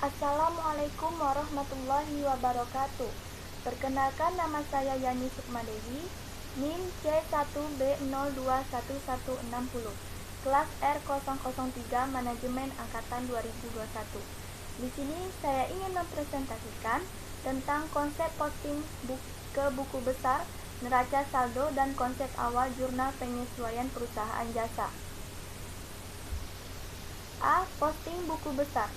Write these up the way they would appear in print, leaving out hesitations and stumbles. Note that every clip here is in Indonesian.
Assalamualaikum warahmatullahi wabarakatuh. Perkenalkan, nama saya Yani Sukmadewi, NIM C1B021160, kelas R003 Manajemen Angkatan 2021. Di sini saya ingin mempresentasikan tentang konsep posting ke buku besar, neraca saldo, dan konsep awal jurnal penyesuaian perusahaan jasa. A. Posting buku besar.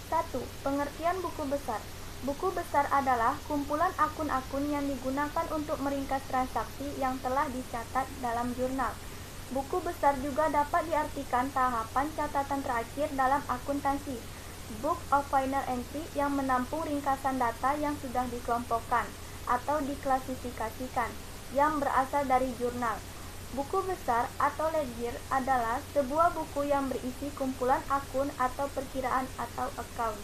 1. Pengertian buku besar. Buku besar adalah kumpulan akun-akun yang digunakan untuk meringkas transaksi yang telah dicatat dalam jurnal. Buku besar juga dapat diartikan tahapan catatan terakhir dalam akuntansi, Book of Final Entry, yang menampung ringkasan data yang sudah dikelompokkan atau diklasifikasikan yang berasal dari jurnal. Buku besar atau ledger adalah sebuah buku yang berisi kumpulan akun atau perkiraan atau account.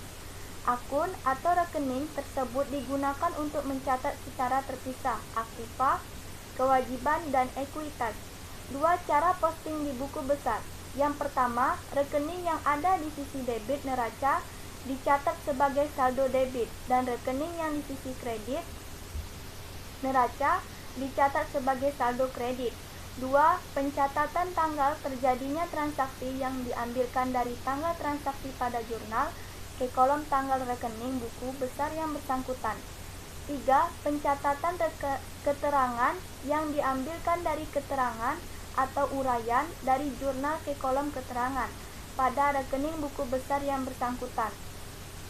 Akun atau rekening tersebut digunakan untuk mencatat secara terpisah aktiva, kewajiban, dan ekuitas. 2 cara posting di buku besar. Yang pertama, rekening yang ada di sisi debit neraca dicatat sebagai saldo debit, dan rekening yang di sisi kredit neraca dicatat sebagai saldo kredit. 2. Pencatatan tanggal terjadinya transaksi yang diambilkan dari tanggal transaksi pada jurnal ke kolom tanggal rekening buku besar yang bersangkutan. 3. Pencatatan keterangan yang diambilkan dari keterangan atau uraian dari jurnal ke kolom keterangan pada rekening buku besar yang bersangkutan.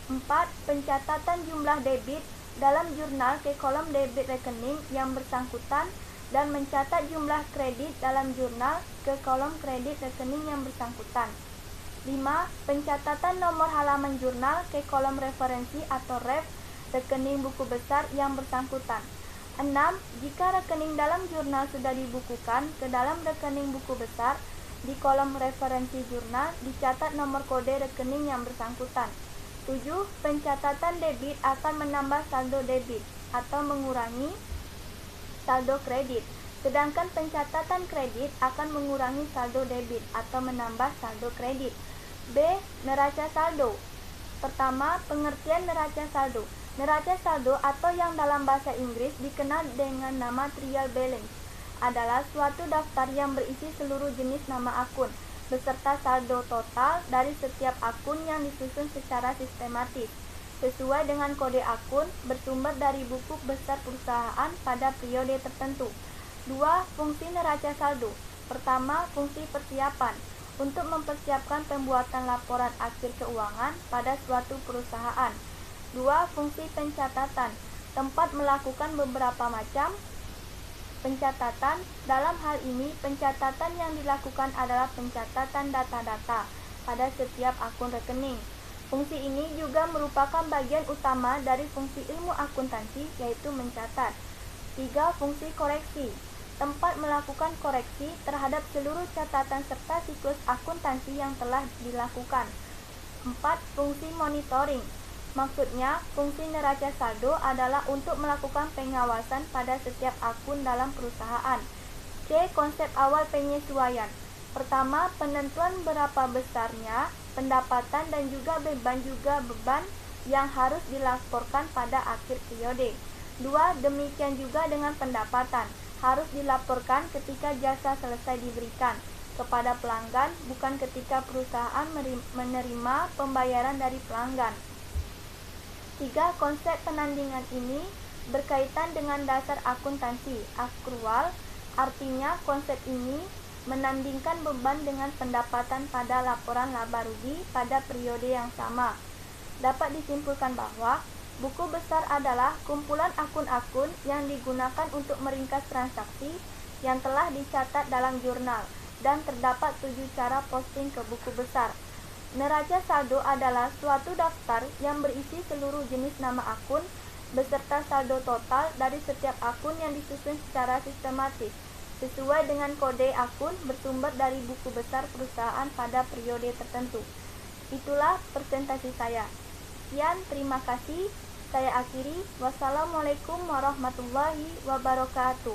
4. Pencatatan jumlah debit dalam jurnal ke kolom debit rekening yang bersangkutan dan mencatat jumlah kredit dalam jurnal ke kolom kredit rekening yang bersangkutan. 5. Pencatatan nomor halaman jurnal ke kolom referensi atau ref rekening buku besar yang bersangkutan. 6. Jika rekening dalam jurnal sudah dibukukan ke dalam rekening buku besar, di kolom referensi jurnal dicatat nomor kode rekening yang bersangkutan. 7. Pencatatan debit akan menambah saldo debit atau mengurangi saldo kredit, sedangkan pencatatan kredit akan mengurangi saldo debit atau menambah saldo kredit. B. Neraca saldo. Pertama, pengertian neraca saldo. Neraca saldo atau yang dalam bahasa Inggris dikenal dengan nama trial balance adalah suatu daftar yang berisi seluruh jenis nama akun beserta saldo total dari setiap akun yang disusun secara sistematis sesuai dengan kode akun bersumber dari buku besar perusahaan pada periode tertentu. 2. Fungsi neraca saldo. Pertama, fungsi persiapan untuk mempersiapkan pembuatan laporan akhir keuangan pada suatu perusahaan. 2. Fungsi pencatatan, tempat melakukan beberapa macam pencatatan. Dalam hal ini, pencatatan yang dilakukan adalah pencatatan data-data pada setiap akun rekening. Fungsi ini juga merupakan bagian utama dari fungsi ilmu akuntansi, yaitu mencatat. 3. Fungsi koreksi, tempat melakukan koreksi terhadap seluruh catatan serta siklus akuntansi yang telah dilakukan. 4. Fungsi monitoring, maksudnya fungsi neraca saldo adalah untuk melakukan pengawasan pada setiap akun dalam perusahaan. C. Konsep awal penyesuaian. Pertama, penentuan berapa besarnya pendapatan dan juga beban yang harus dilaporkan pada akhir periode. 2. Demikian juga dengan pendapatan, harus dilaporkan ketika jasa selesai diberikan kepada pelanggan, bukan ketika perusahaan menerima pembayaran dari pelanggan. 3. Konsep penandingan ini berkaitan dengan dasar akuntansi akrual, artinya konsep ini menandingkan beban dengan pendapatan pada laporan laba rugi pada periode yang sama. Dapat disimpulkan bahwa buku besar adalah kumpulan akun-akun yang digunakan untuk meringkas transaksi yang telah dicatat dalam jurnal, dan terdapat 7 cara posting ke buku besar. Neraca saldo adalah suatu daftar yang berisi seluruh jenis nama akun beserta saldo total dari setiap akun yang disusun secara sistematis sesuai dengan kode akun bersumber dari buku besar perusahaan pada periode tertentu. Itulah presentasi saya. Sekian, terima kasih. Saya akhiri. Wassalamualaikum warahmatullahi wabarakatuh.